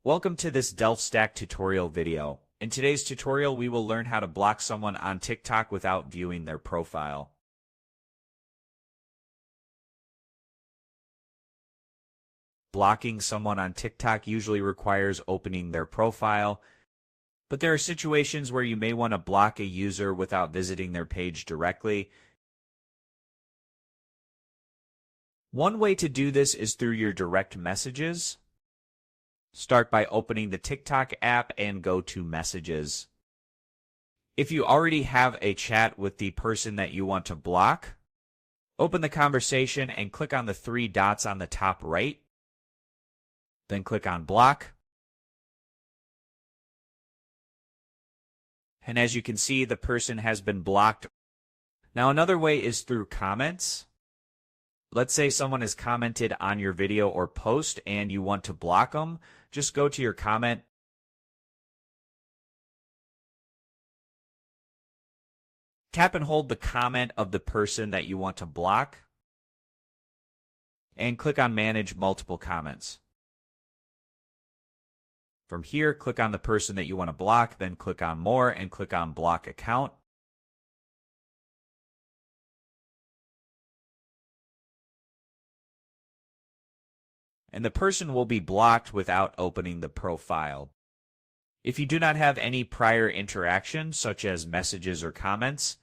Welcome to this Stack tutorial video. In today's tutorial, we will learn how to block someone on TikTok without viewing their profile. Blocking someone on TikTok usually requires opening their profile, but there are situations where you may want to block a user without visiting their page directly. One way to do this is through your direct messages. Start by opening the TikTok app and go to Messages. If you already have a chat with the person that you want to block, open the conversation and click on the three dots on the top right. Then click on Block. And as you can see, the person has been blocked. Now another way is through comments. Let's say someone has commented on your video or post and you want to block them. Just go to your comment. Tap and hold the comment of the person that you want to block. And click on Manage Multiple Comments. From here, click on the person that you want to block, then click on More and click on Block Account. And the person will be blocked without opening the profile. If you do not have any prior interaction, such as messages or comments,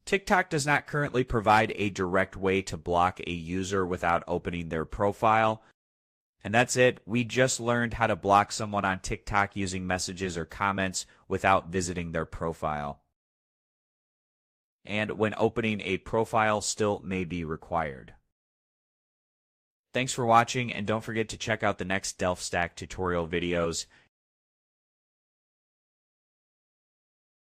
TikTok does not currently provide a direct way to block a user without opening their profile. And that's it. We just learned how to block someone on TikTok using messages or comments without visiting their profile. And when opening a profile still may be required. Thanks for watching, and don't forget to check out the next Stack tutorial videos.